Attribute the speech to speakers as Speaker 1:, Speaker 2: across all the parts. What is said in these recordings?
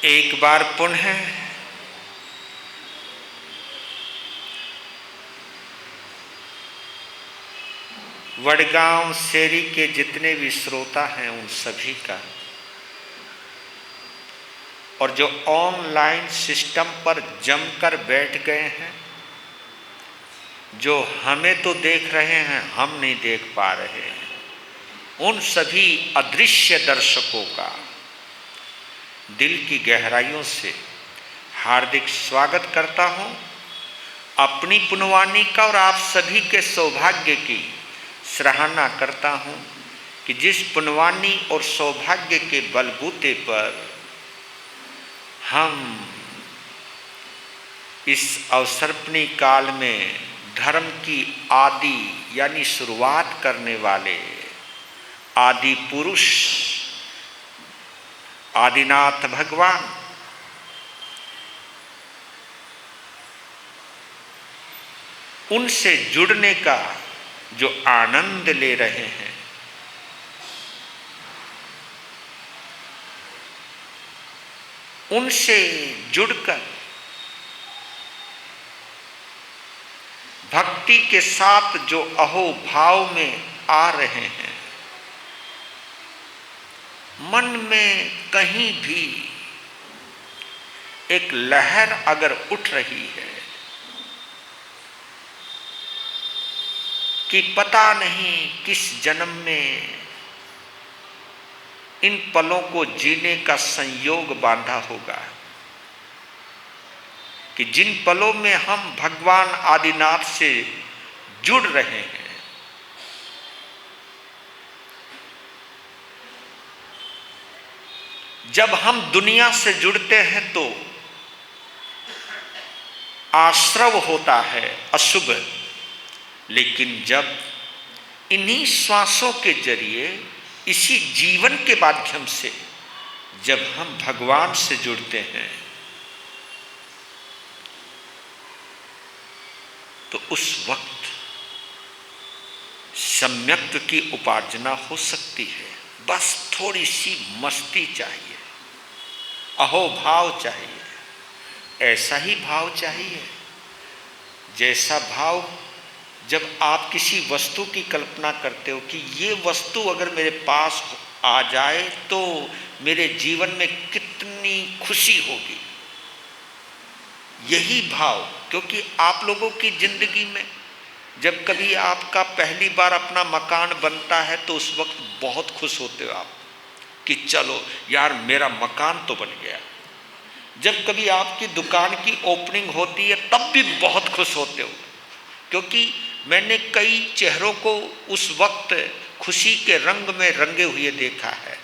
Speaker 1: एक बार पुनः वडगांव शेरी के जितने भी श्रोता हैं उन सभी का, और जो ऑनलाइन सिस्टम पर जमकर बैठ गए हैं, जो हमें तो देख रहे हैं हम नहीं देख पा रहे हैं, उन सभी अदृश्य दर्शकों का दिल की गहराइयों से हार्दिक स्वागत करता हूं। अपनी पुण्यवाणी का और आप सभी के सौभाग्य की सराहना करता हूं कि जिस पुण्यवाणी और सौभाग्य के बलबूते पर हम इस अवसर्पणी काल में धर्म की आदि यानी शुरुआत करने वाले आदि पुरुष आदिनाथ भगवान उनसे जुड़ने का जो आनंद ले रहे हैं, उनसे जुड़कर भक्ति के साथ जो अहोभाव में आ रहे हैं, मन में कहीं भी एक लहर अगर उठ रही है कि पता नहीं किस जन्म में इन पलों को जीने का संयोग बांधा होगा, कि जिन पलों में हम भगवान आदिनाथ से जुड़ रहे हैं, जब हम दुनिया से जुड़ते हैं तो आश्रव होता है अशुभ, लेकिन जब इन्हीं श्वासों के जरिए इसी जीवन के माध्यम से जब हम भगवान से जुड़ते हैं तो उस वक्त सम्यक्त्व की उपार्जना हो सकती है। बस थोड़ी सी मस्ती चाहिए, अहोभाव चाहिए, ऐसा ही भाव चाहिए जैसा भाव जब आप किसी वस्तु की कल्पना करते हो कि ये वस्तु अगर मेरे पास आ जाए तो मेरे जीवन में कितनी खुशी होगी। यही भाव, क्योंकि आप लोगों की जिंदगी में जब कभी आपका पहली बार अपना मकान बनता है तो उस वक्त बहुत खुश होते हो आप कि चलो यार मेरा मकान तो बन गया। जब कभी आपकी दुकान की ओपनिंग होती है तब भी बहुत खुश होते हो, क्योंकि मैंने कई चेहरों को उस वक्त खुशी के रंग में रंगे हुए देखा है।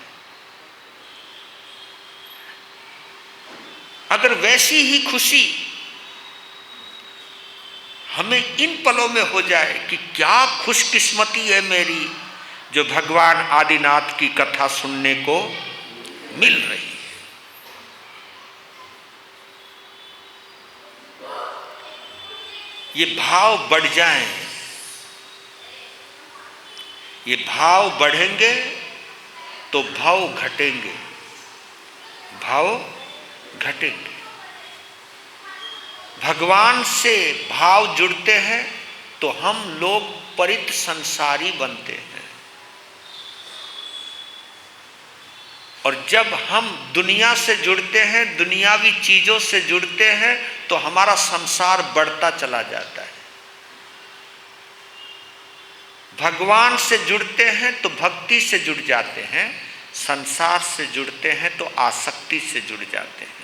Speaker 1: अगर वैसी ही खुशी हमें इन पलों में हो जाए कि क्या खुशकिस्मती है मेरी जो भगवान आदिनाथ की कथा सुनने को मिल रही है। ये भाव बढ़ जाएं, ये भाव बढ़ेंगे तो भाव घटेंगे, भाव घटेंगे। भगवान से भाव जुड़ते हैं तो हम लोग परित संसारी बनते हैं, और जब हम दुनिया से जुड़ते हैं, दुनियावी चीजों से जुड़ते हैं तो हमारा संसार बढ़ता चला जाता है। भगवान से जुड़ते हैं तो भक्ति से जुड़ जाते हैं, संसार से जुड़ते हैं तो आसक्ति से जुड़ जाते हैं।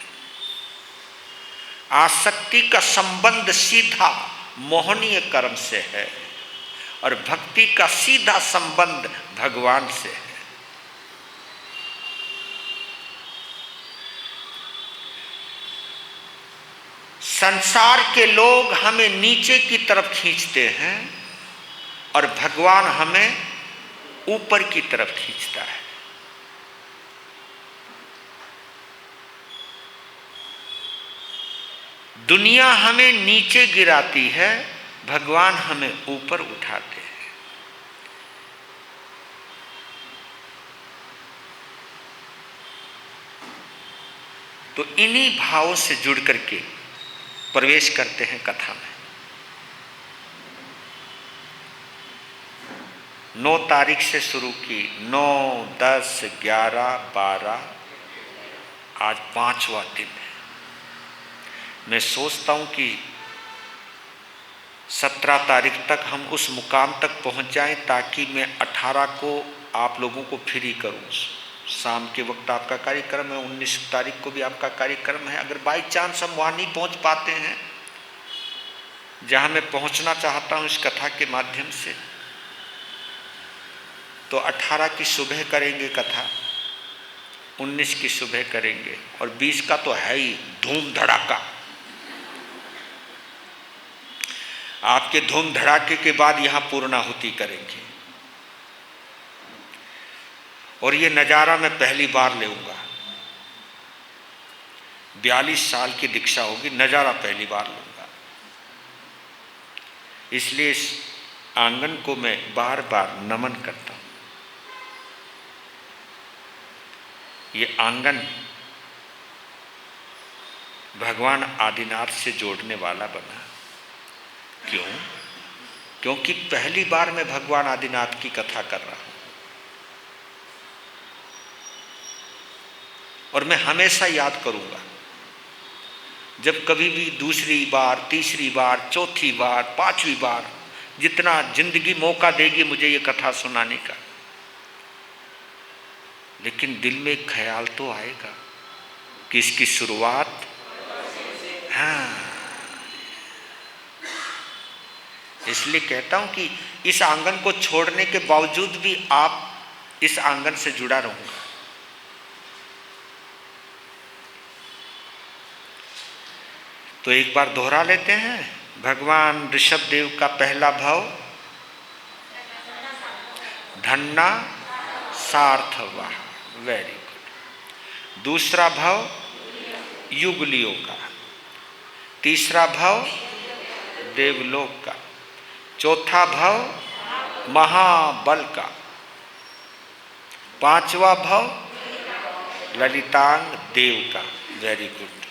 Speaker 1: आसक्ति का संबंध सीधा मोहनीय कर्म से है और भक्ति का सीधा संबंध भगवान से है। संसार के लोग हमें नीचे की तरफ खींचते हैं और भगवान हमें ऊपर की तरफ खींचता है। दुनिया हमें नीचे गिराती है, भगवान हमें ऊपर उठाते हैं। तो इन्हीं भावों से जुड़ करके प्रवेश करते हैं कथा में। 9 तारीख से शुरू की, 9, 10, 11, 12, आज 5वां दिन है। मैं सोचता हूँ कि 17 तारीख तक हम उस मुकाम तक पहुँच जाएं ताकि मैं 18 को आप लोगों को फ्री करूँ। शाम के वक्त आपका कार्यक्रम है, 19 तारीख को भी आपका कार्यक्रम है। अगर बाई चांस हम वहाँ नहीं पहुँच पाते हैं जहाँ मैं पहुँचना चाहता हूँ इस कथा के माध्यम से, तो 18 की सुबह करेंगे कथा, 19 की सुबह करेंगे और 20 का तो है ही धूम धड़ाका। आपके धूम धड़ाके के बाद यहाँ पूर्णाहुति करेंगे और ये नज़ारा मैं पहली बार लेऊंगा। 42 साल की दीक्षा होगी, नज़ारा पहली बार लूँगा। इसलिए इस आंगन को मैं बार बार नमन करता हूँ। ये आंगन भगवान आदिनाथ से जोड़ने वाला बना। क्यों? क्योंकि पहली बार मैं भगवान आदिनाथ की कथा कर रहा हूँ और मैं हमेशा याद करूँगा, जब कभी भी दूसरी बार, तीसरी बार, चौथी बार, 5वीं बार, जितना जिंदगी मौका देगी मुझे ये कथा सुनाने का, लेकिन दिल में एक ख्याल तो आएगा कि इसकी शुरुआत, हाँ, इसलिए कहता हूं कि इस आंगन को छोड़ने के बावजूद भी आप इस आंगन से जुड़ा रहूंगा। तो एक बार दोहरा लेते हैं। भगवान ऋषभ देव का पहला भाव धन्ना सार्थवा, वेरी गुड। दूसरा भाव युगलियों का, तीसरा भाव देवलोक का, चौथा भाव महाबल का, 5वां भाव ललितांग देव का, वेरी गुड।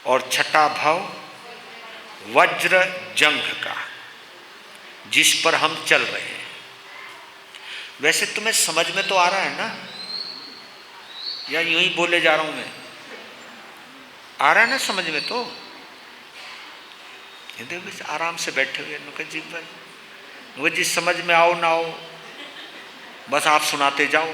Speaker 1: और छठा भाव वज्र जंघ का, जिस पर हम चल रहे हैं। वैसे तुम्हें समझ में तो आ रहा है ना, या यूं ही बोले जा रहा हूं मैं? आ रहा है ना समझ में? तो देखो आराम से बैठे हुए नुकन जी भाई, वो जी समझ में आओ ना आओ, बस आप सुनाते जाओ।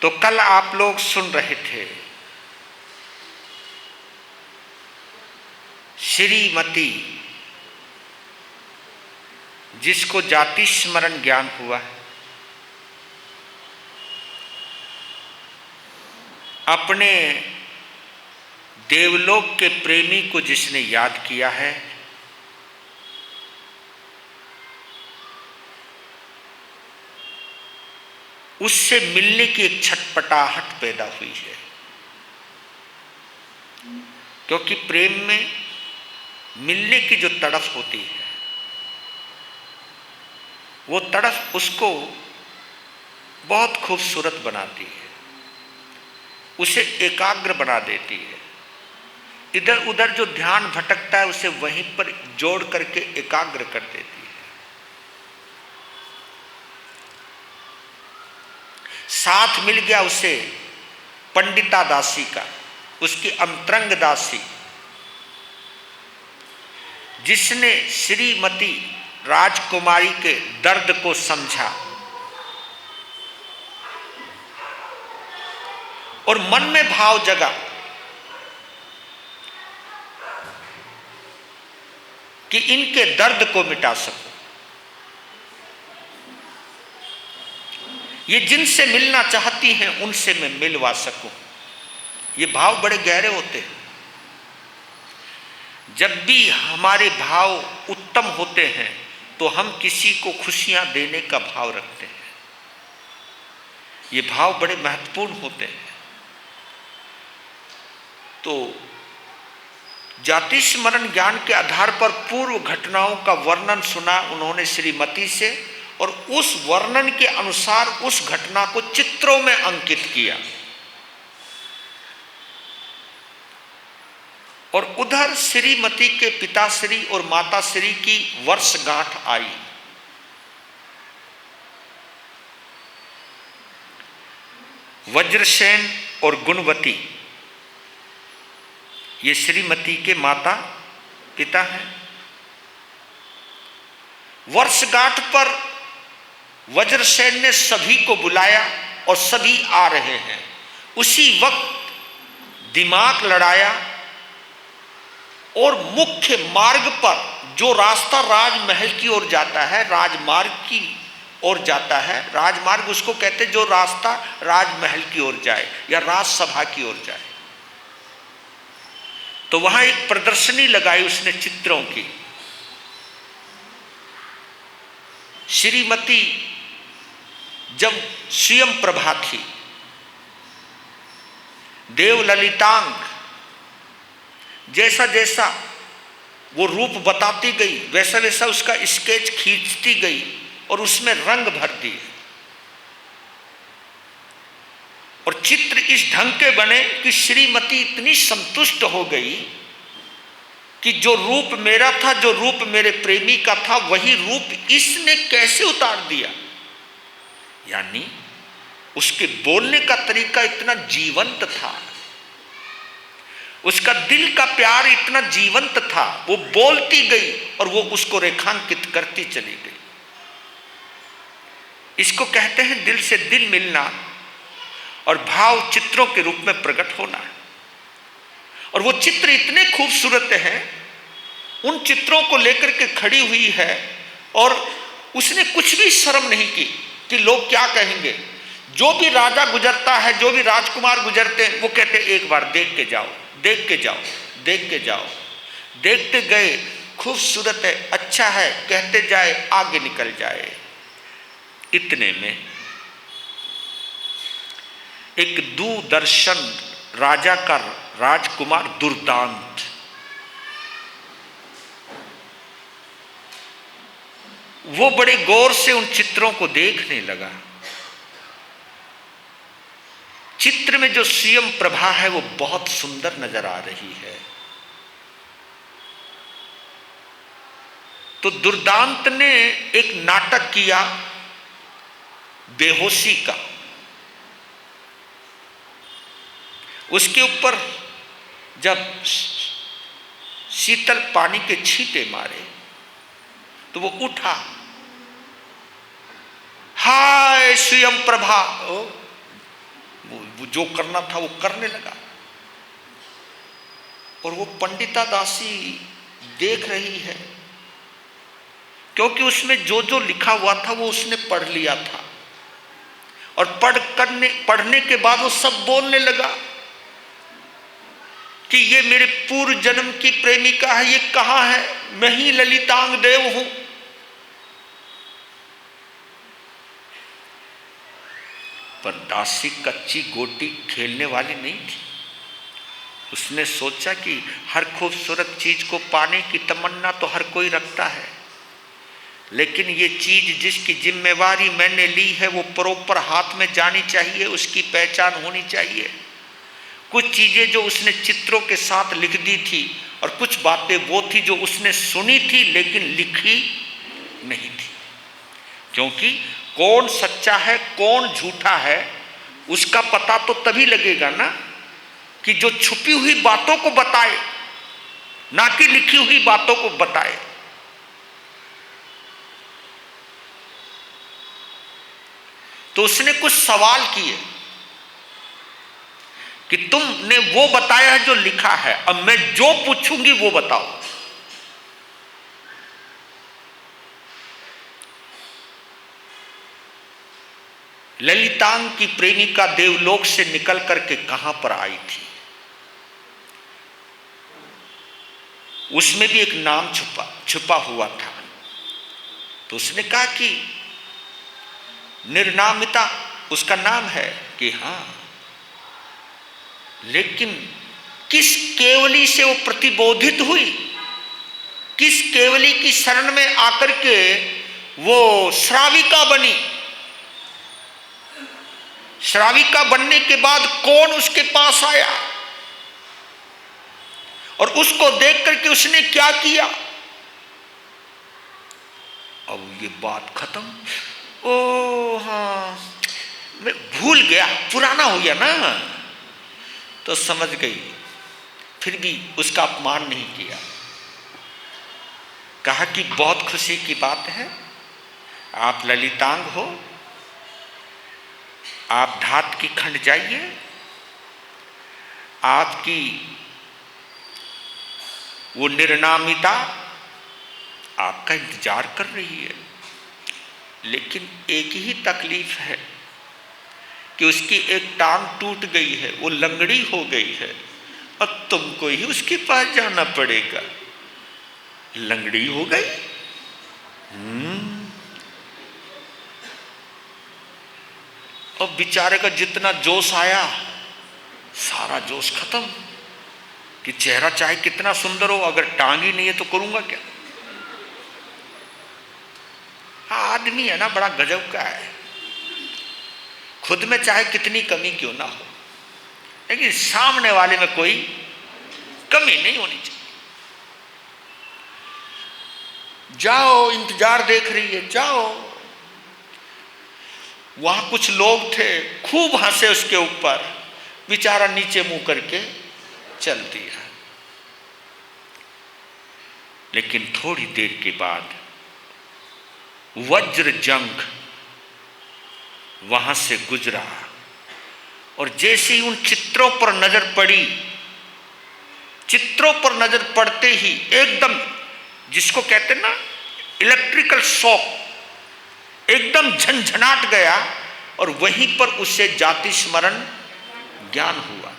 Speaker 1: तो कल आप लोग सुन रहे थे श्रीमती, जिसको जाति स्मरण ज्ञान हुआ है, अपने देवलोक के प्रेमी को जिसने याद किया है, उससे मिलने की एक छटपटाहट पैदा हुई है। क्योंकि प्रेम में मिलने की जो तड़फ होती है, वो तड़फ उसको बहुत खूबसूरत बनाती है, उसे एकाग्र बना देती है। इधर उधर जो ध्यान भटकता है उसे वहीं पर जोड़ करके एकाग्र कर देती है। साथ मिल गया उसे पंडिता दासी का, उसकी अंतरंग दासी, जिसने श्रीमती राजकुमारी के दर्द को समझा और मन में भाव जगा कि इनके दर्द को मिटा सकूं, ये जिनसे मिलना चाहती हैं उनसे मैं मिलवा सकूं। ये भाव बड़े गहरे होते हैं। जब भी हमारे भाव उत्तम होते हैं तो हम किसी को खुशियां देने का भाव रखते हैं। ये भाव बड़े महत्वपूर्ण होते हैं। तो जाति स्मरण ज्ञान के आधार पर पूर्व घटनाओं का वर्णन सुना उन्होंने श्रीमती से, और उस वर्णन के अनुसार उस घटना को चित्रों में अंकित किया। और उधर श्रीमती के पिताश्री और माताश्री की वर्षगांठ आई। वज्रसेन और गुणवती ये श्रीमती के माता पिता हैं। वर्षगांठ पर वज्रसेन ने सभी को बुलाया और सभी आ रहे हैं। उसी वक्त दिमाग लड़ाया और मुख्य मार्ग पर जो रास्ता राजमहल की ओर जाता है, राजमार्ग की ओर जाता है, राजमार्ग उसको कहते हैं जो रास्ता राजमहल की ओर जाए या राजसभा की ओर जाए। तो वहां एक प्रदर्शनी लगाई उसने चित्रों की। श्रीमती जब स्वयं प्रभा थी, देव ललितांग जैसा जैसा वो रूप बताती गई वैसा वैसा उसका स्केच खींचती गई और उसमें रंग भर दिए। और चित्र इस ढंग के बने कि श्रीमती इतनी संतुष्ट हो गई कि जो रूप मेरा था, जो रूप मेरे प्रेमी का था, वही रूप इसने कैसे उतार दिया। यानी उसके बोलने का तरीका इतना जीवंत था, उसका दिल का प्यार इतना जीवंत था, वो बोलती गई और वो उसको रेखांकित करती चली गई। इसको कहते हैं दिल से दिल मिलना और भाव चित्रों के रूप में प्रकट होना। और वो चित्र इतने खूबसूरत हैं, उन चित्रों को लेकर के खड़ी हुई है और उसने कुछ भी शर्म नहीं की कि लोग क्या कहेंगे। जो भी राजा गुजरता है, जो भी राजकुमार गुजरते हैं, वो कहते एक बार देख के जाओ, देख के जाओ, देख के जाओ। देखते गए, खूबसूरत है, अच्छा है, कहते जाए, आगे निकल जाए। इतने में एक दूरदर्शन राजा का राजकुमार दुर्दांत वो बड़े गौर से उन चित्रों को देखने लगा। चित्र में जो स्वयं प्रभा है वो बहुत सुंदर नजर आ रही है। तो दुर्दांत ने एक नाटक किया बेहोशी का। उसके ऊपर जब शीतल पानी के छींटे मारे तो वो उठा, हाय स्वयं प्रभा, वो जो करना था वो करने लगा। और वो पंडिता दासी देख रही है, क्योंकि उसमें जो जो लिखा हुआ था वो उसने पढ़ लिया था। और पढ़ने के बाद वो सब बोलने लगा कि ये मेरे पूर्व जन्म की प्रेमिका है, ये कहाँ है, मैं ही ललितांग देव हूं। पर दासी कच्ची गोटी खेलने वाली नहीं थी। उसने सोचा कि हर खूबसूरत चीज को पाने की तमन्ना तो हर कोई रखता है, लेकिन ये चीज जिसकी जिम्मेवारी मैंने ली है वो प्रॉपर हाथ में जानी चाहिए, उसकी पहचान होनी चाहिए। कुछ चीजें जो उसने चित्रों के साथ लिख दी थी और कुछ बातें वो थी जो उसने सुनी थी लेकिन लिखी नहीं थी। क्योंकि कौन सच्चा है कौन झूठा है उसका पता तो तभी लगेगा ना कि जो छुपी हुई बातों को बताए, ना कि लिखी हुई बातों को बताए। तो उसने कुछ सवाल किए कि तुमने वो बताया है जो लिखा है, अब मैं जो पूछूंगी वो बताओ। ललितांग की प्रेमिका देवलोक से निकल करके कहां पर आई थी, उसमें भी एक नाम छुपा हुआ था। तो उसने कहा कि निर्नामिता उसका नाम है कि हाँ, लेकिन किस केवली से वो प्रतिबोधित हुई, किस केवली की शरण में आकर के वो श्राविका बनी। श्राविका बनने के बाद कौन उसके पास आया और उसको देख करके उसने क्या किया। अब ये बात खत्म। ओ हाँ, मैं भूल गया, पुराना हो गया ना, तो समझ गई। फिर भी उसका अपमान नहीं किया। कहा कि बहुत खुशी की बात है, आप ललितांग हो, आप धात की खंड जाइए, आपकी वो निर्नामिता आपका इंतजार कर रही है। लेकिन एक ही तकलीफ है कि उसकी एक टांग टूट गई है, वो लंगड़ी हो गई है, अब तुमको ही उसके पास जाना पड़ेगा। लंगड़ी हो गई। अब बेचारे का जितना जोश आया सारा जोश खत्म कि चेहरा चाहे कितना सुंदर हो, अगर टांग ही नहीं है तो करूंगा क्या। आदमी है ना, बड़ा गजब का है। खुद में चाहे कितनी कमी क्यों ना हो, लेकिन सामने वाले में कोई कमी नहीं होनी चाहिए। जाओ, इंतजार देख रही है, जाओ। वहां कुछ लोग थे, खूब हंसे उसके ऊपर, बेचारा नीचे मुंह करके चल दिया। लेकिन थोड़ी देर के बाद वज्र जंग वहां से गुजरा और जैसे ही उन चित्रों पर नजर पड़ी, चित्रों पर नजर पड़ते ही एकदम, जिसको कहते हैं ना इलेक्ट्रिकल शॉक, एकदम झंझनाट गया और वहीं पर उसे जाति स्मरण ज्ञान हुआ।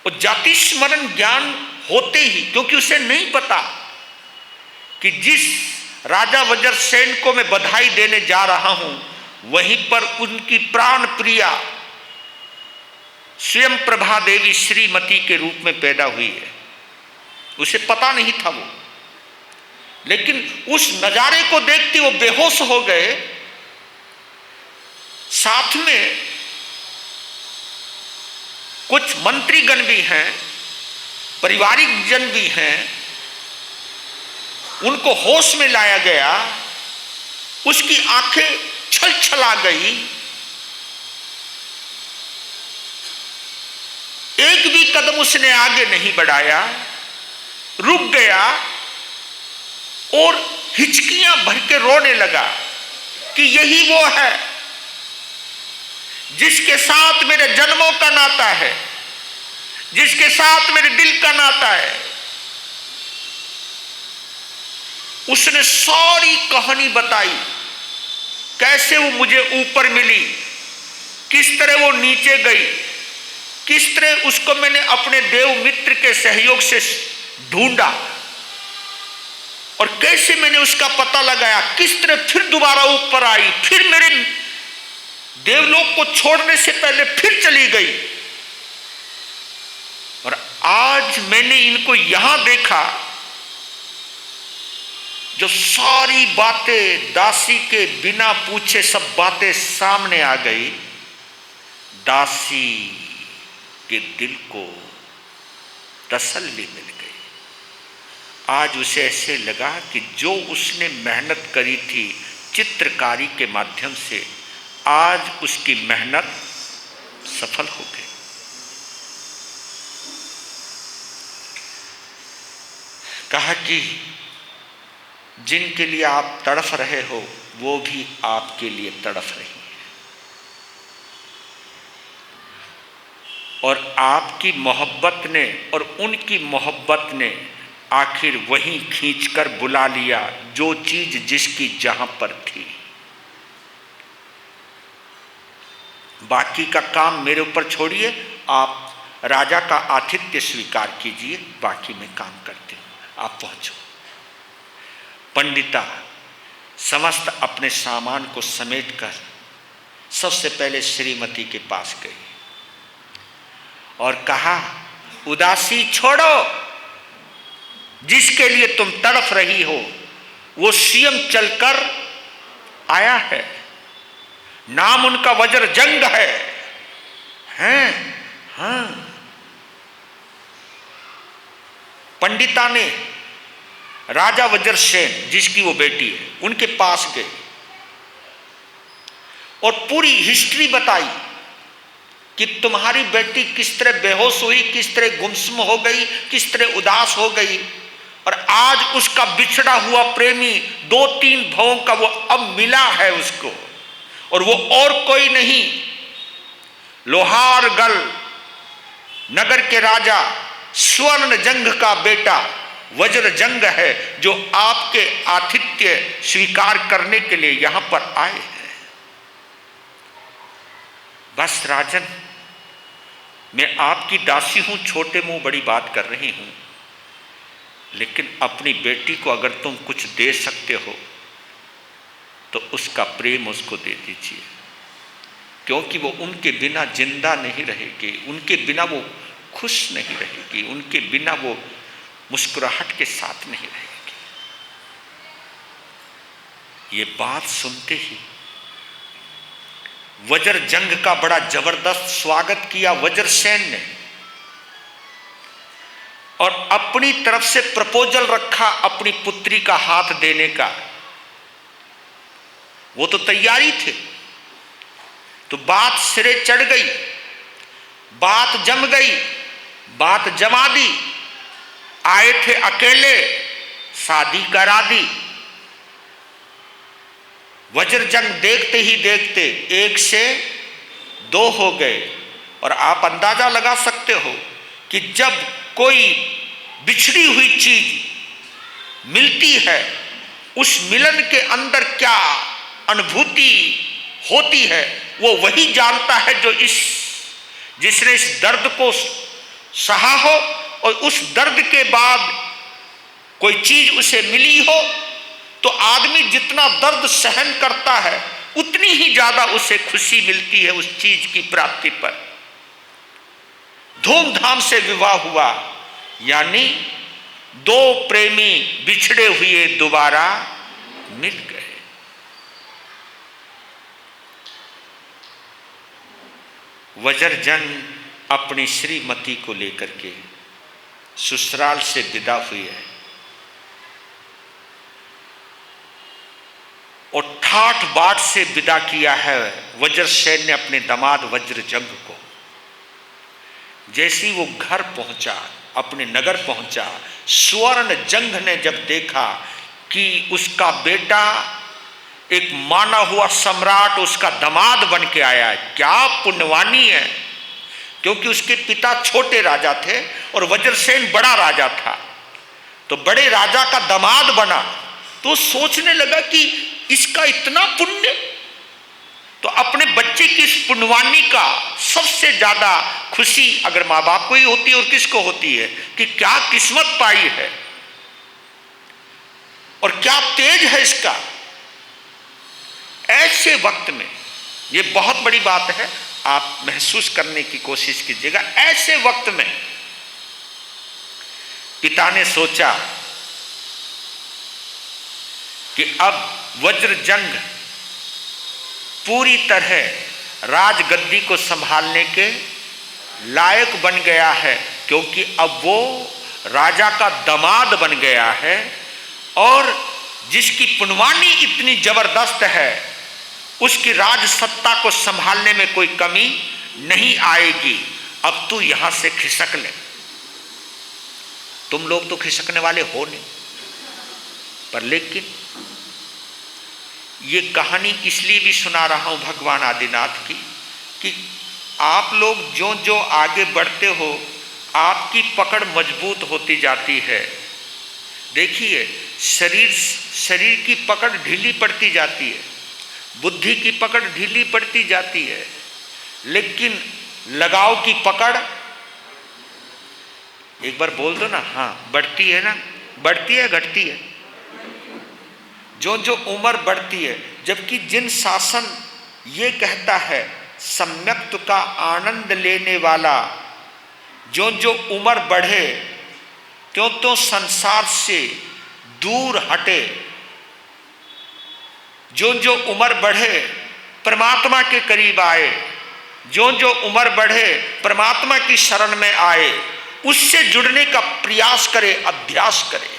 Speaker 1: और जाति स्मरण ज्ञान होते ही, क्योंकि उसे नहीं पता कि जिस राजा वज्रसेन को मैं बधाई देने जा रहा हूं, वहीं पर उनकी प्राण प्रिया स्वयं प्रभा देवी श्रीमती के रूप में पैदा हुई है। उसे पता नहीं था वो, लेकिन उस नजारे को देखते वो बेहोश हो गए। साथ में कुछ मंत्रीगण भी हैं, पारिवारिक जन भी हैं, उनको होश में लाया गया। उसकी आंखें छल छला गई, एक भी कदम उसने आगे नहीं बढ़ाया, रुक गया और हिचकियां भर के रोने लगा कि यही वो है जिसके साथ मेरे जन्मों का नाता है, जिसके साथ मेरे दिल का नाता है। उसने सारी कहानी बताई, कैसे वो मुझे ऊपर मिली, किस तरह वो नीचे गई, किस तरह उसको मैंने अपने देव मित्र के सहयोग से ढूंढा और कैसे मैंने उसका पता लगाया, किस तरह फिर दोबारा ऊपर आई, फिर मेरे देवलोक को छोड़ने से पहले फिर चली गई। और आज मैंने इनको यहां देखा, जो सारी बातें दासी के बिना पूछे सब बातें सामने आ गई। दासी के दिल को तसल्ली मिल गई। आज उसे ऐसे लगा कि जो उसने मेहनत करी थी चित्रकारी के माध्यम से, आज उसकी मेहनत सफल हो गई। कहा कि जिनके लिए आप तड़फ रहे हो वो भी आपके लिए तड़फ रही है, और आपकी मोहब्बत ने और उनकी मोहब्बत ने आखिर वहीं खींचकर बुला लिया जो चीज जिसकी जहां पर थी। बाकी का काम मेरे ऊपर छोड़िए, आप राजा का आतिथ्य स्वीकार कीजिए, बाकी मैं काम करती हूँ, आप पहुँचो। पंडिता समस्त अपने सामान को समेटकर सबसे पहले श्रीमती के पास गई और कहा उदासी छोड़ो। जिसके लिए तुम तड़फ रही हो वो स्वयं चलकर आया है। नाम उनका वज्रजंग है। हैं? हाँ। पंडिता ने राजा वज्रसेन, जिसकी वो बेटी है, उनके पास गए और पूरी हिस्ट्री बताई कि तुम्हारी बेटी किस तरह बेहोश हुई, किस तरह गुमसुम हो गई, किस तरह उदास हो गई, और आज उसका बिछड़ा हुआ प्रेमी 2-3 भवों का वो अब मिला है उसको, और वो और कोई नहीं, लोहारगढ़ नगर के राजा स्वर्णजंग का बेटा वज्रजंग है, जो आपके आतिथ्य स्वीकार करने के लिए यहां पर आए हैं। बस राजन, मैं आपकी दासी हूं, छोटे मुंह बड़ी बात कर रही हूं, लेकिन अपनी बेटी को अगर तुम कुछ दे सकते हो तो उसका प्रेम उसको दे दीजिए, क्योंकि वो उनके बिना जिंदा नहीं रहेगी, उनके बिना वो खुश नहीं रहेगी, उनके बिना वो मुस्कुराहट के साथ नहीं रहेगी। ये बात सुनते ही वज्रजंग का बड़ा जबरदस्त स्वागत किया वज्रसेन ने, और अपनी तरफ से प्रपोजल रखा अपनी पुत्री का हाथ देने का। वो तो तैयारी थे, तो बात सिरे चढ़ गई, बात जम गई, बात जमा दी। आए थे अकेले, शादी करा दी। वज्रजंग देखते ही देखते 1 से 2 हो गए, और आप अंदाजा लगा सकते हो कि जब कोई बिछड़ी हुई चीज मिलती है, उस मिलन के अंदर क्या अनुभूति होती है, वो वही जानता है जिसने इस दर्द को सहा हो, और उस दर्द के बाद कोई चीज उसे मिली हो, तो आदमी जितना दर्द सहन करता है उतनी ही ज्यादा उसे खुशी मिलती है उस चीज की प्राप्ति पर। धूमधाम से विवाह हुआ, यानी 2 प्रेमी बिछड़े हुए दोबारा मिल गए। वज्रजंग अपनी श्रीमती को लेकर के ससुराल से विदा हुई है, और ठाठ बाट से विदा किया है वज्रसेन ने अपने दामाद वज्रजंग को। जैसी वो घर पहुंचा, अपने नगर पहुंचा, स्वर्णजंग ने जब देखा कि उसका बेटा एक माना हुआ सम्राट उसका दामाद बन के आया है, क्या पुण्यवानी है, क्योंकि उसके पिता छोटे राजा थे और वज्रसेन बड़ा राजा था, तो बड़े राजा का दामाद बना। तो सोचने लगा कि इसका इतना पुण्य, तो अपने बच्चे की इस पुण्यवानी का सबसे ज्यादा खुशी अगर माँ बाप को ही होती है, और किसको होती है कि क्या किस्मत पाई है और क्या तेज है इसका। ऐसे वक्त में, ये बहुत बड़ी बात है, आप महसूस करने की कोशिश कीजिएगा, ऐसे वक्त में पिता ने सोचा कि अब वज्रजंग पूरी तरह राजगद्दी को संभालने के लायक बन गया है, क्योंकि अब वो राजा का दामाद बन गया है, और जिसकी पुण्यवानी इतनी जबरदस्त है उसकी राज सत्ता को संभालने में कोई कमी नहीं आएगी। अब तू यहां से खिसक ले। तुम लोग तो खिसकने वाले हो नहीं, पर लेकिन ये कहानी इसलिए भी सुना रहा हूं भगवान आदिनाथ की कि आप लोग जो जो आगे बढ़ते हो आपकी पकड़ मजबूत होती जाती है। देखिए, शरीर की पकड़ ढीली पड़ती जाती है, बुद्धि की पकड़ ढीली पड़ती जाती है, लेकिन लगाव की पकड़, एक बार बोल दो ना, हाँ बढ़ती है ना, बढ़ती है घटती है, जो जो उम्र बढ़ती है। जबकि जिन शासन ये कहता है सम्यक्त का आनंद लेने वाला जो जो उम्र बढ़े त्यों त्यों संसार से दूर हटे, जो जो उम्र बढ़े परमात्मा के करीब आए, जो जो उम्र बढ़े परमात्मा की शरण में आए, उससे जुड़ने का प्रयास करे, अभ्यास करे।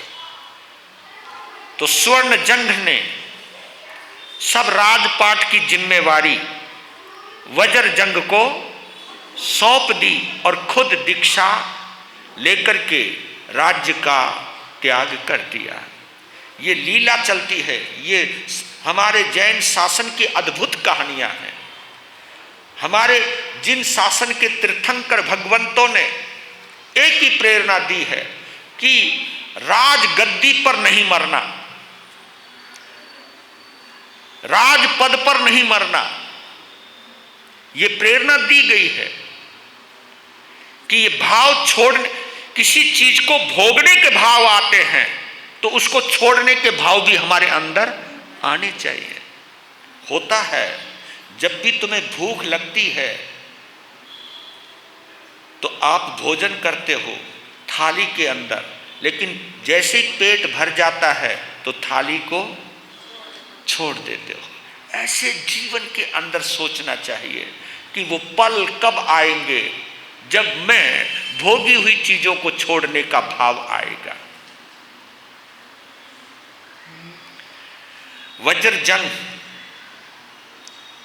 Speaker 1: तो स्वर्ण जंघ ने सब राजपाट की जिम्मेवारी वज्र जंग को सौंप दी और खुद दीक्षा लेकर के राज्य का त्याग कर दिया। ये लीला चलती है, ये हमारे जैन शासन की अद्भुत कहानियां हैं। हमारे जिन शासन के तीर्थंकर भगवंतों ने एक ही प्रेरणा दी है कि राजगद्दी पर नहीं मरना, राजपद पर नहीं मरना। ये प्रेरणा दी गई है कि ये भाव छोड़ने, किसी चीज को भोगने के भाव आते हैं तो उसको छोड़ने के भाव भी हमारे अंदर आने चाहिए। होता है जब भी तुम्हें भूख लगती है तो आप भोजन करते हो थाली के अंदर, लेकिन जैसे ही पेट भर जाता है तो थाली को छोड़ देते हो। ऐसे जीवन के अंदर सोचना चाहिए कि वो पल कब आएंगे जब मैं भोगी हुई चीजों को छोड़ने का भाव आएगा। वज्रजंग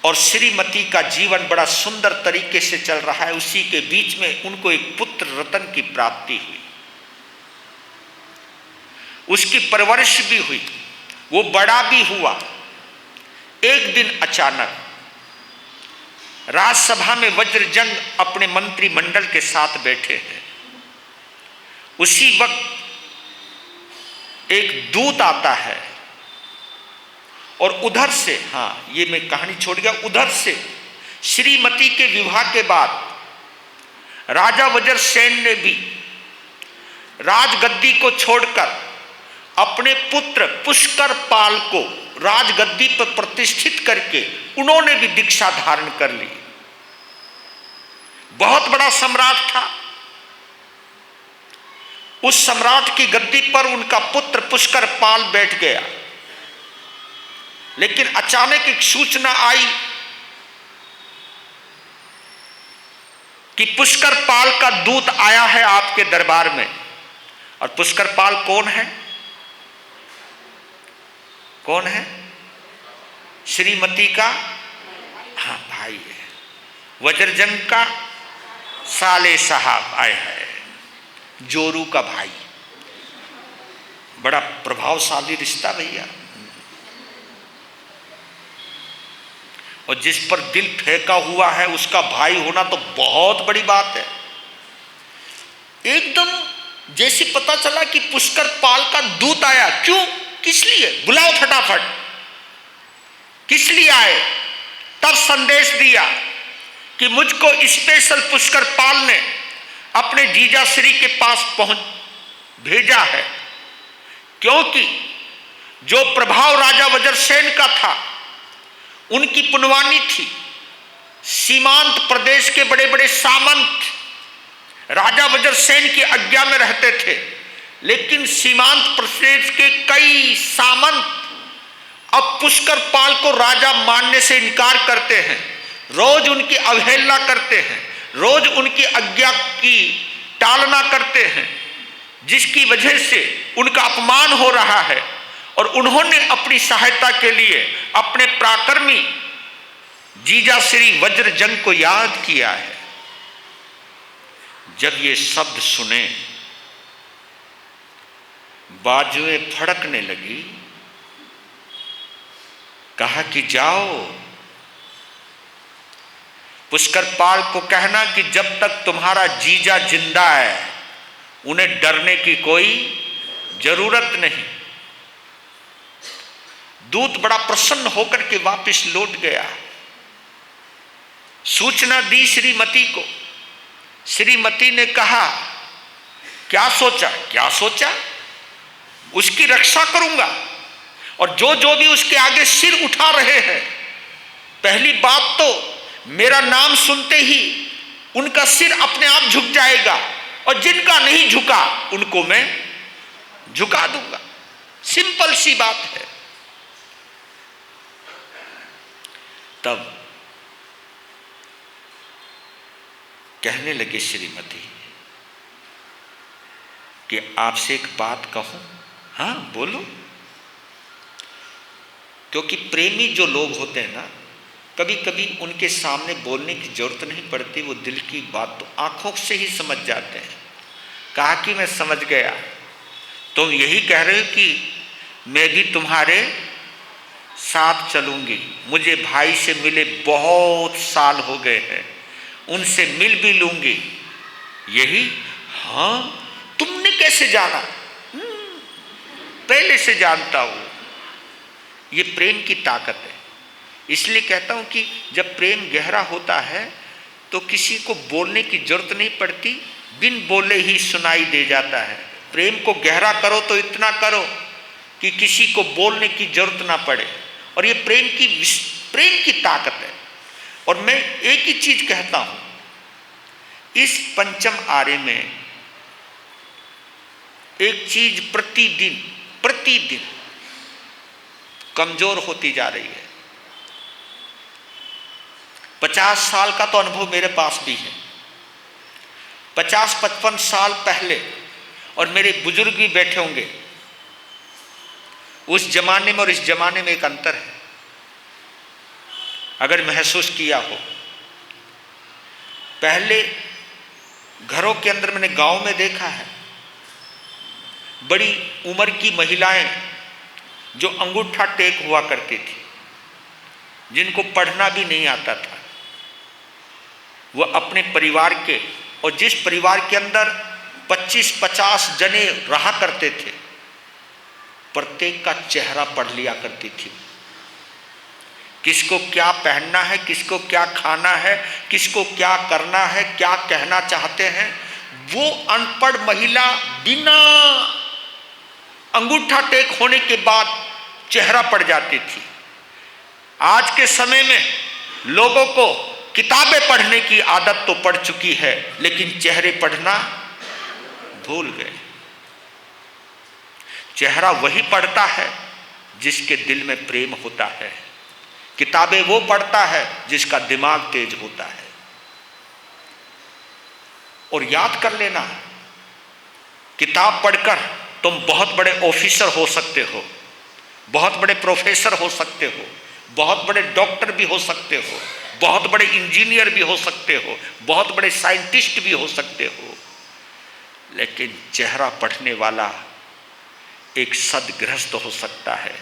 Speaker 1: और श्रीमती का जीवन बड़ा सुंदर तरीके से चल रहा है। उसी के बीच में उनको एक पुत्र रतन की प्राप्ति हुई, उसकी परवरिश भी हुई, वो बड़ा भी हुआ। एक दिन अचानक राज्यसभा में वज्रजंग अपने मंत्रिमंडल के साथ बैठे हैं। उसी वक्त एक दूत आता है और उधर से, हाँ ये मैं कहानी छोड़ गया, उधर से श्रीमती के विवाह के बाद राजा वज्रसेन ने भी राजगद्दी को छोड़कर अपने पुत्र पुष्कर पाल को राजगद्दी पर प्रतिष्ठित करके उन्होंने भी दीक्षा धारण कर ली। बहुत बड़ा सम्राट था, उस सम्राट की गद्दी पर उनका पुत्र पुष्कर पाल बैठ गया। लेकिन अचानक एक सूचना आई कि पुष्कर पाल का दूत आया है आपके दरबार में। और पुष्कर पाल कौन है? कौन है? श्रीमती का हाँ भाई है, वज्रजंग का साले साहब आए हैं, जोरू का भाई। बड़ा प्रभावशाली रिश्ता भैया, और जिस पर दिल फेंका हुआ है उसका भाई होना तो बहुत बड़ी बात है। एकदम जैसे पता चला कि पुष्कर पाल का दूत आया, क्यों, किस लिए, बुलाओ फटाफट, किस लिए आए? तब संदेश दिया कि मुझको स्पेशल पुष्कर पाल ने अपने जीजा श्री के पास भेजा है, क्योंकि जो प्रभाव राजा वज्रसेन का था उनकी पुनवानी थी। सीमांत प्रदेश के बड़े बड़े सामंत राजा वज्रसेन की आज्ञा में रहते थे, लेकिन सीमांत प्रदेश के कई सामंत अब पुष्कर पाल को राजा मानने से इनकार करते हैं, रोज उनकी अवहेलना करते हैं, रोज उनकी आज्ञा की टालना करते हैं, जिसकी वजह से उनका अपमान हो रहा है। और उन्होंने अपनी सहायता के लिए अपने पराक्रमी जीजा श्री वज्रजंग को याद किया है। जब ये शब्द सुने बाजुएं फड़कने लगी, कहा कि जाओ पुष्कर पाल को कहना कि जब तक तुम्हारा जीजा जिंदा है उन्हें डरने की कोई जरूरत नहीं। दूत बड़ा प्रसन्न होकर के वापस लौट गया। सूचना दी श्रीमती को। श्रीमती ने कहा, क्या सोचा? क्या सोचा? उसकी रक्षा करूंगा, और जो जो भी उसके आगे सिर उठा रहे हैं, पहली बात तो मेरा नाम सुनते ही उनका सिर अपने आप झुक जाएगा। और जिनका नहीं झुका उनको मैं झुका दूंगा। सिंपल सी बात है। तब कहने लगे श्रीमती कि आपसे एक बात कहूं। हाँ बोलो। क्योंकि प्रेमी जो लोग होते हैं ना, कभी कभी उनके सामने बोलने की जरूरत नहीं पड़ती, वो दिल की बात तो आंखों से ही समझ जाते हैं। कहा कि मैं समझ गया, तुम यही कह रहे हो कि मैं भी तुम्हारे साथ चलूंगी। मुझे भाई से मिले बहुत साल हो गए हैं, उनसे मिल भी लूंगी। यही? हाँ। तुमने कैसे जाना? पहले से जानता हूं। ये प्रेम की ताकत है। इसलिए कहता हूं कि जब प्रेम गहरा होता है तो किसी को बोलने की जरूरत नहीं पड़ती, बिन बोले ही सुनाई दे जाता है। प्रेम को गहरा करो तो इतना करो कि किसी को बोलने की जरूरत ना पड़े। और ये प्रेम की ताकत है। और मैं एक ही चीज कहता हूं, इस पंचम आर्य में एक चीज प्रतिदिन कमजोर होती जा रही है। 50 साल का तो अनुभव मेरे पास भी है। 50-55 साल पहले, और मेरे बुजुर्ग भी बैठे होंगे, उस जमाने में और इस जमाने में एक अंतर है, अगर महसूस किया हो। पहले घरों के अंदर मैंने गांव में देखा है, बड़ी उम्र की महिलाएं जो अंगूठा टेक हुआ करती थी, जिनको पढ़ना भी नहीं आता था, वो अपने परिवार के, और जिस परिवार के अंदर 25-50 जने रहा करते थे, प्रत्येक का चेहरा पढ़ लिया करती थी। किसको क्या पहनना है, किसको क्या खाना है, किसको क्या करना है, क्या कहना चाहते हैं, वो अनपढ़ महिला बिना अंगूठा टेक होने के बाद चेहरा पड़ जाती थी। आज के समय में लोगों को किताबें पढ़ने की आदत तो पड़ चुकी है, लेकिन चेहरे पढ़ना भूल गए। चेहरा वही पढ़ता है जिसके दिल में प्रेम होता है। किताबें वो पढ़ता है जिसका दिमाग तेज होता है। और याद कर लेना, किताब पढ़कर तुम बहुत बड़े ऑफिसर हो सकते हो, बहुत बड़े प्रोफेसर हो सकते हो, बहुत बड़े डॉक्टर भी हो सकते हो, बहुत बड़े इंजीनियर भी हो सकते हो, बहुत बड़े साइंटिस्ट भी हो सकते हो, लेकिन चेहरा पढ़ने वाला एक सद्गृहस्थ हो सकता है,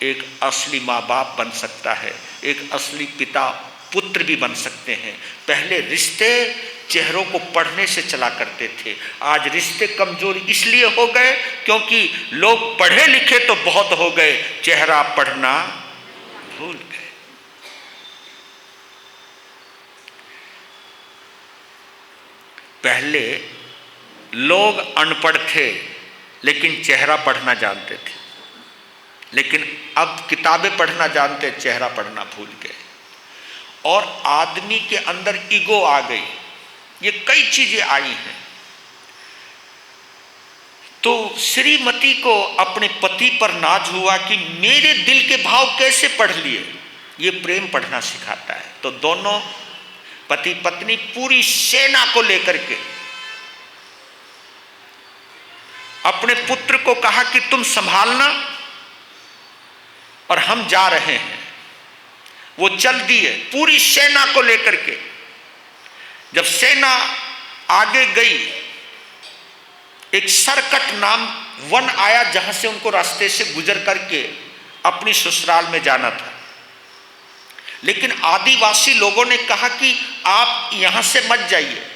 Speaker 1: एक असली माँ बाप बन सकता है, एक असली पिता पुत्र भी बन सकते हैं। पहले रिश्ते चेहरों को पढ़ने से चला करते थे। आज रिश्ते कमजोर इसलिए हो गए क्योंकि लोग पढ़े लिखे तो बहुत हो गए, चेहरा पढ़ना भूल गए। पहले लोग अनपढ़ थे लेकिन चेहरा पढ़ना जानते थे, लेकिन अब किताबें पढ़ना जानते, चेहरा पढ़ना भूल गए। और आदमी के अंदर ईगो आ गई, ये कई चीजें आई हैं। तो श्रीमती को अपने पति पर नाज हुआ कि मेरे दिल के भाव कैसे पढ़ लिए। ये प्रेम पढ़ना सिखाता है। तो दोनों पति पत्नी पूरी सेना को लेकर के अपने पुत्र को कहा कि तुम संभालना और हम जा रहे हैं। वो चल दिए पूरी सेना को लेकर के। जब सेना आगे गई, एक सरकट नाम वन आया जहां से उनको रास्ते से गुजर करके अपनी ससुराल में जाना था। लेकिन आदिवासी लोगों ने कहा कि आप यहां से मत जाइए,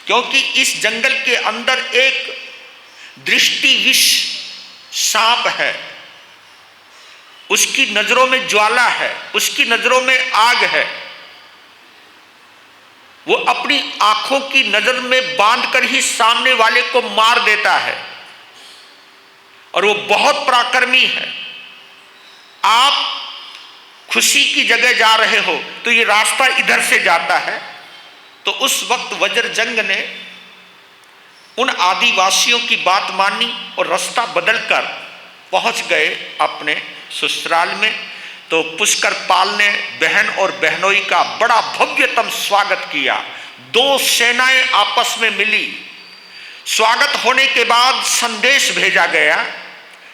Speaker 1: क्योंकि इस जंगल के अंदर एक दृष्टि विष सांप है, उसकी नजरों में ज्वाला है, उसकी नजरों में आग है। वो अपनी आंखों की नजर में बांधकर ही सामने वाले को मार देता है और वो बहुत पराक्रमी है। आप खुशी की जगह जा रहे हो तो ये रास्ता इधर से जाता है। तो उस वक्त वज्रजंग ने उन आदिवासियों की बात मानी और रास्ता बदलकर पहुंच गए अपने ससुराल में। तो पुष्कर पाल ने बहन और बहनोई का बड़ा भव्यतम स्वागत किया। दो सेनाएं आपस में मिली। स्वागत होने के बाद संदेश भेजा गया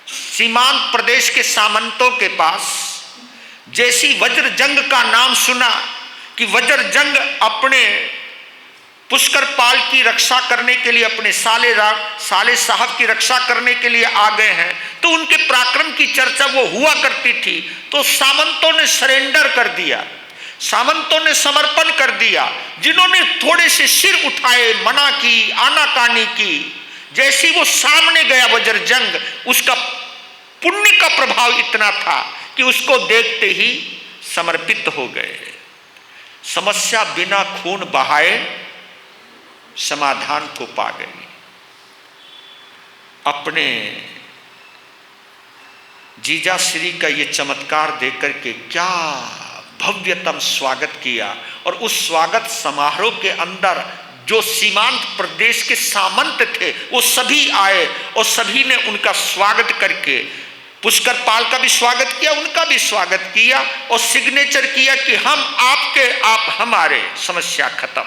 Speaker 1: सीमांत प्रदेश के सामंतों के पास। जैसी वज्रजंग का नाम सुना कि वज्रजंग अपने पुष्कर पाल की रक्षा करने के लिए, अपने साले साहब की रक्षा करने के लिए आ गए हैं, तो उनके पराक्रम की चर्चा वो हुआ करती थी। तो सामंतों ने सरेंडर कर दिया, सामंतों ने समर्पण कर दिया। जिन्होंने थोड़े से सिर उठाए, मना की, आनाकानी की, जैसी वो सामने गया वज्रजंग, उसका पुण्य का प्रभाव इतना था कि उसको देखते ही समर्पित हो गए। समस्या बिना खून बहाए समाधान को पा गई। अपने जीजा श्री का ये चमत्कार देकर के क्या भव्यतम स्वागत किया। और उस स्वागत समारोह के अंदर जो सीमांत प्रदेश के सामंत थे वो सभी आए और सभी ने उनका स्वागत करके पुष्कर पाल का भी स्वागत किया, उनका भी स्वागत किया और सिग्नेचर किया कि हम आपके, आप हमारे, समस्या खत्म।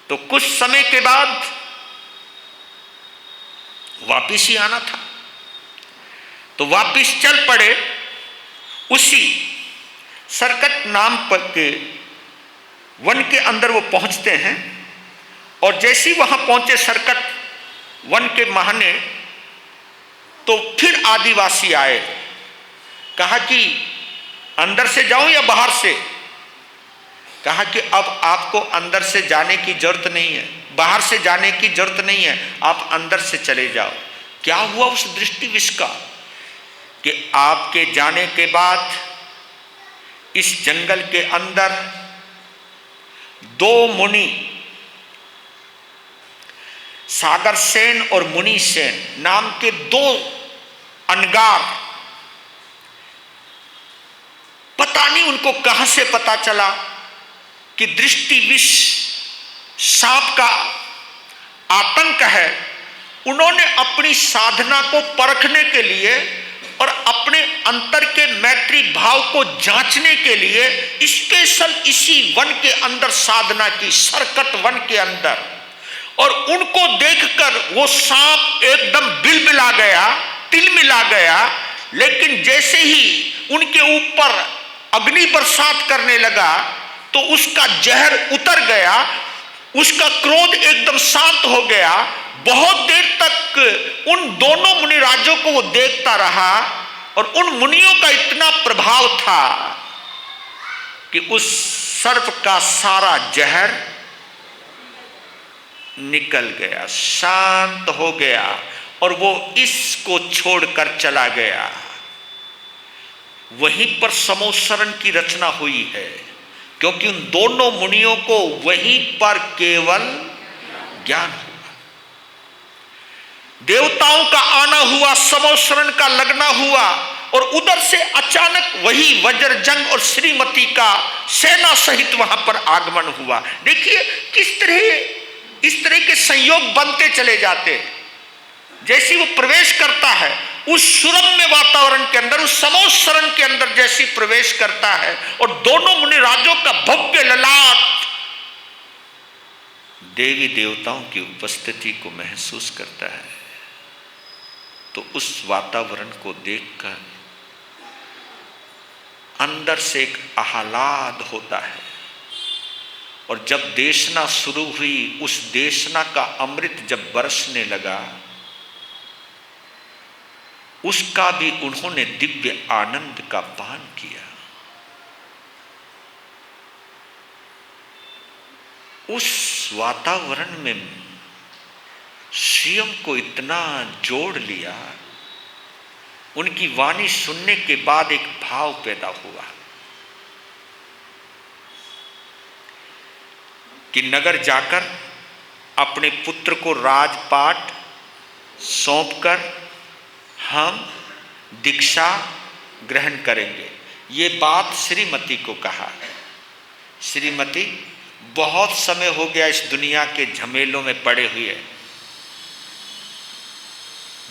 Speaker 1: तो कुछ समय के बाद वापिस ही आना था, तो वापिस चल पड़े। उसी सरकट नाम पर के वन के अंदर वो पहुंचते हैं और जैसे ही वहां पहुंचे सरकट वन के महाने, तो फिर आदिवासी आए। कहा कि अंदर से जाऊं या बाहर से? कहा कि अब आपको अंदर से जाने की जरूरत नहीं है, बाहर से जाने की जरूरत नहीं है, आप अंदर से चले जाओ। क्या हुआ उस दृष्टि विष का कि आपके जाने के बाद इस जंगल के अंदर दो मुनि, सागर सेन और मुनि सेन नाम के दो अनगार, पता नहीं उनको कहां से पता चला कि दृष्टि विष सांप का आतंक है। उन्होंने अपनी साधना को परखने के लिए और अपने अंतर के मैत्री भाव को जांचने के लिए स्पेशल इसी वन के अंदर साधना की, सरकट वन के अंदर। और उनको देखकर वो सांप एकदम बिलबिला गया, तिलमिला गया। लेकिन जैसे ही उनके ऊपर अग्नि बरसात करने लगा तो उसका जहर उतर गया, उसका क्रोध एकदम शांत हो गया। बहुत देर तक उन दोनों मुनिराजों को वो देखता रहा और उन मुनियों का इतना प्रभाव था कि उस सर्प का सारा जहर निकल गया, शांत हो गया और वो इसको छोड़कर चला गया। वहीं पर समोसरण की रचना हुई है, क्योंकि उन दोनों मुनियों को वहीं पर केवल ज्ञान हुआ। देवताओं का आना हुआ, समोसरण का लगना हुआ और उधर से अचानक वही वज्रजंग और श्रीमती का सेना सहित वहां पर आगमन हुआ। देखिए किस तरह इस तरह के संयोग बनते चले जाते। जैसे वो प्रवेश करता है उस सुरम्य वातावरण के अंदर, उस समोसरण के अंदर जैसे प्रवेश करता है और दोनों मुनिराजों का भव्य ललाट देवी देवताओं की उपस्थिति को महसूस करता है, तो उस वातावरण को देखकर अंदर से एक आह्लाद होता है। और जब देशना शुरू हुई, उस देशना का अमृत जब बरसने लगा, उसका भी उन्होंने दिव्य आनंद का पान किया। उस वातावरण में स्वयं को इतना जोड़ लिया, उनकी वाणी सुनने के बाद एक भाव पैदा हुआ कि नगर जाकर अपने पुत्र को राजपाट सौंपकर हम दीक्षा ग्रहण करेंगे। ये बात श्रीमती को कहा। श्रीमती बहुत समय हो गया इस दुनिया के झमेलों में पड़े हुए।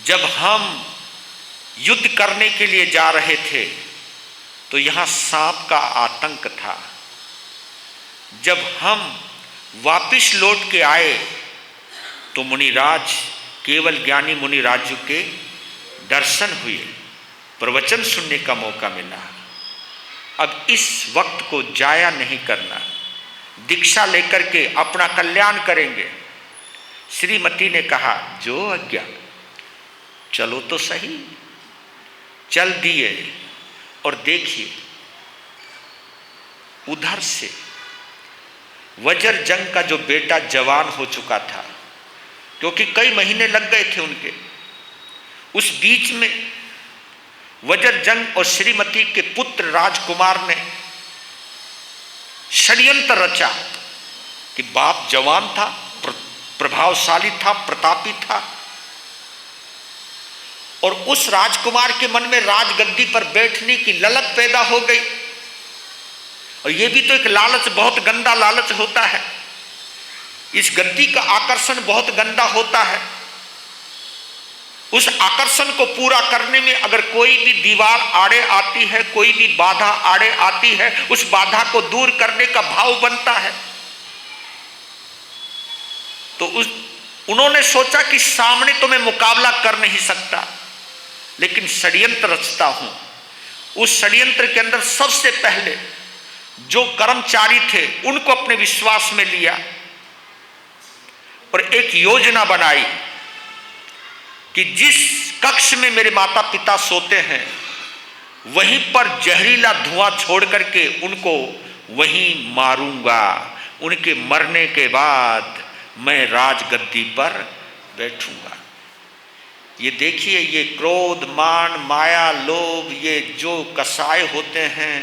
Speaker 1: जब हम युद्ध करने के लिए जा रहे थे तो यहाँ सांप का आतंक था। जब हम वापिस लौट के आए तो मुनिराज, केवल ज्ञानी मुनिराजों के दर्शन हुए, प्रवचन सुनने का मौका मिला। अब इस वक्त को जाया नहीं करना, दीक्षा लेकर के अपना कल्याण करेंगे। श्रीमती ने कहा, जो आज्ञा, चलो तो सही। चल दिए और देखिए उधर से वज्र जंग का जो बेटा जवान हो चुका था, क्योंकि कई महीने लग गए थे उनके, उस बीच में वज्र जंग और श्रीमती के पुत्र राजकुमार ने षड्यंत्र रचा कि बाप जवान था, प्रभावशाली था, प्रतापी था, और उस राजकुमार के मन में राजगद्दी पर बैठने की ललक पैदा हो गई। और यह भी तो एक लालच, बहुत गंदा लालच होता है। इस गद्दी का आकर्षण बहुत गंदा होता है। उस आकर्षण को पूरा करने में अगर कोई भी दीवार आड़े आती है, कोई भी बाधा आड़े आती है, उस बाधा को दूर करने का भाव बनता है। तो उन्होंने सोचा कि सामने तो मैं मुकाबला कर नहीं सकता, लेकिन षड्यंत्र रचता हूं। उस षड्यंत्र के अंदर सबसे पहले जो कर्मचारी थे उनको अपने विश्वास में लिया और एक योजना बनाई कि जिस कक्ष में मेरे माता पिता सोते हैं वहीं पर जहरीला धुआं छोड़ करके उनको वहीं मारूंगा। उनके मरने के बाद मैं राजगद्दी पर बैठूंगा। ये देखिए, ये क्रोध, मान, माया, लोभ, ये जो कसाय होते हैं,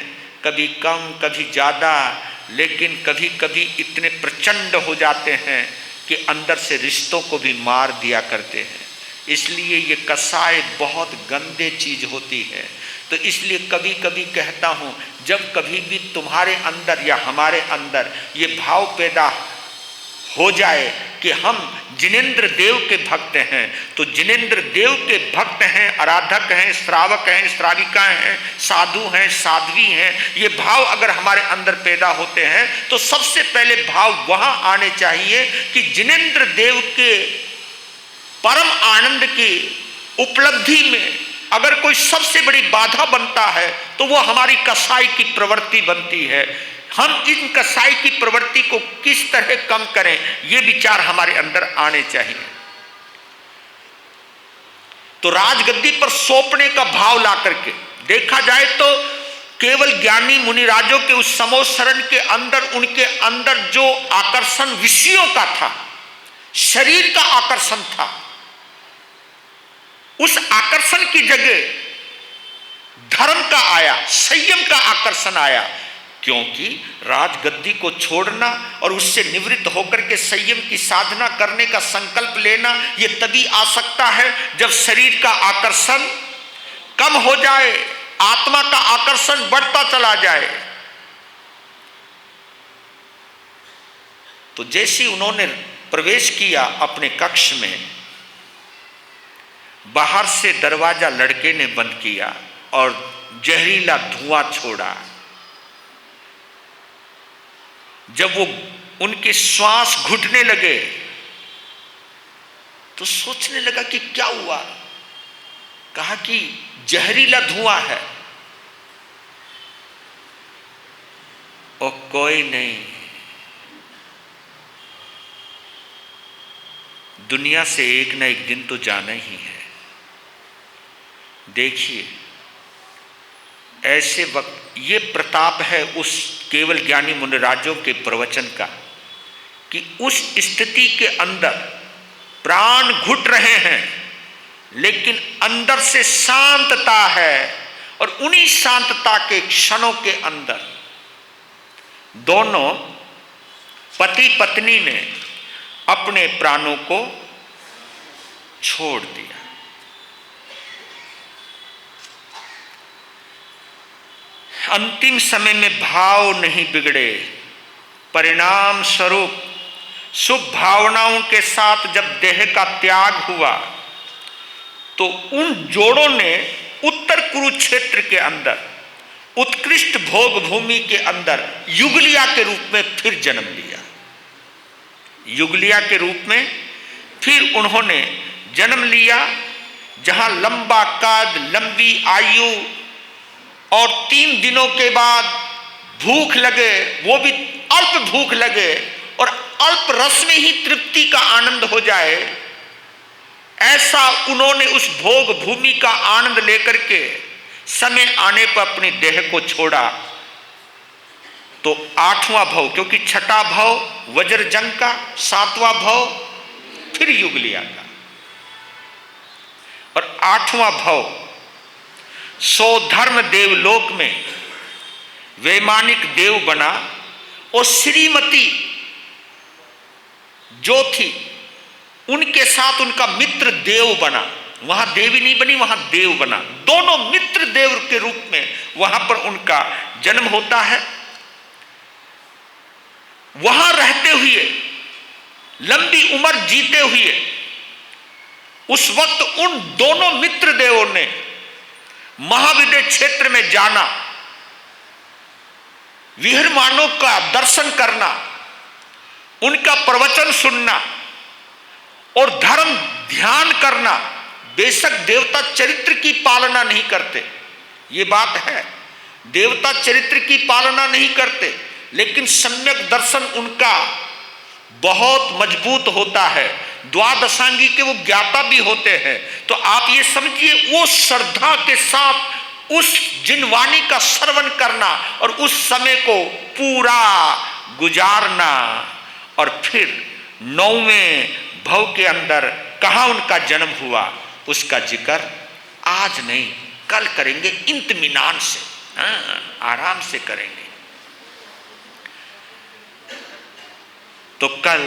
Speaker 1: कभी कम कभी ज़्यादा, लेकिन कभी कभी इतने प्रचंड हो जाते हैं कि अंदर से रिश्तों को भी मार दिया करते हैं। इसलिए ये कसाय बहुत गंदे चीज़ होती है। तो इसलिए कभी कभी कहता हूँ, जब कभी भी तुम्हारे अंदर या हमारे अंदर ये भाव पैदा हो जाए कि हम जिनेंद्र देव के भक्त हैं, तो जिनेंद्र देव के भक्त हैं, आराधक हैं, श्रावक हैं, श्राविकाएं हैं, साधु हैं, साध्वी हैं, ये भाव अगर हमारे अंदर पैदा होते हैं तो सबसे पहले भाव वहां आने चाहिए कि जिनेंद्र देव के परम आनंद की उपलब्धि में अगर कोई सबसे बड़ी बाधा बनता है तो वो हमारी कसाई की प्रवृत्ति बनती है। हम इन कसाई की प्रवृत्ति को किस तरह कम करें, ये विचार हमारे अंदर आने चाहिए। तो राजगद्दी पर सौंपने का भाव ला करके देखा जाए तो केवल ज्ञानी मुनिराजों के उस समोसरण के अंदर, उनके अंदर जो आकर्षण विषयों का था, शरीर का आकर्षण था, उस आकर्षण की जगह धर्म का आया, संयम का आकर्षण आया। क्योंकि राजगद्दी को छोड़ना और उससे निवृत्त होकर के संयम की साधना करने का संकल्प लेना, यह तभी आ सकता है जब शरीर का आकर्षण कम हो जाए, आत्मा का आकर्षण बढ़ता चला जाए। तो जैसे उन्होंने प्रवेश किया अपने कक्ष में, बाहर से दरवाजा लड़के ने बंद किया और जहरीला धुआं छोड़ा। जब वो उनके श्वास घुटने लगे तो सोचने लगा कि क्या हुआ। कहा कि जहरीला धुआं है। और कोई नहीं, दुनिया से एक ना एक दिन तो जाना ही है। देखिए, ऐसे वक्त ये प्रताप है उस केवल ज्ञानी मुनिराजों के प्रवचन का कि उस स्थिति के अंदर प्राण घुट रहे हैं लेकिन अंदर से शांतता है, और उन्हीं शांतता के क्षणों के अंदर दोनों पति पत्नी ने अपने प्राणों को छोड़ दिया। अंतिम समय में भाव नहीं बिगड़े, परिणाम स्वरूप शुभ भावनाओं के साथ जब देह का त्याग हुआ तो उन जोड़ों ने उत्तर कुरुक्षेत्र के अंदर उत्कृष्ट भोग भूमि के अंदर युगलिया के रूप में फिर जन्म लिया। युगलिया के रूप में फिर उन्होंने जन्म लिया, जहां लंबा कद, लंबी आयु और 3 दिनों के बाद भूख लगे, वो भी अल्प भूख लगे और अल्प रस में ही तृप्ति का आनंद हो जाए, ऐसा उन्होंने उस भोग भूमि का आनंद लेकर के समय आने पर अपनी देह को छोड़ा। तो 8वां भव, क्योंकि 6ठा भव वज्रजंग का, 7वां भव फिर युगलिया का और 8वां भव सौधर्म देवलोक में वैमानिक देव बना और श्रीमती जो थी उनके साथ उनका मित्र देव बना। वहां देवी नहीं बनी, वहां देव बना। दोनों मित्र देव के रूप में वहां पर उनका जन्म होता है। वहां रहते हुए लंबी उम्र जीते हुए उस वक्त उन दोनों मित्र देवों ने महाविद्य क्षेत्र में जाना, विहरमानों का दर्शन करना, उनका प्रवचन सुनना और धर्म ध्यान करना। बेशक देवता चरित्र की पालना नहीं करते, ये बात है, देवता चरित्र की पालना नहीं करते, लेकिन सम्यक दर्शन उनका बहुत मजबूत होता है। द्वादशांगी के वो ज्ञाता भी होते हैं। तो आप ये समझिए, वो श्रद्धा के साथ उस जिनवाणी का श्रवण करना और उस समय को पूरा गुजारना और फिर 9वें भव के अंदर कहाँ उनका जन्म हुआ, उसका जिक्र आज नहीं कल करेंगे, इत्मीनान से, आराम से करेंगे। तो कल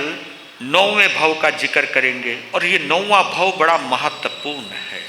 Speaker 1: 9वें भव का जिक्र करेंगे और ये 9वां भव बड़ा महत्वपूर्ण है।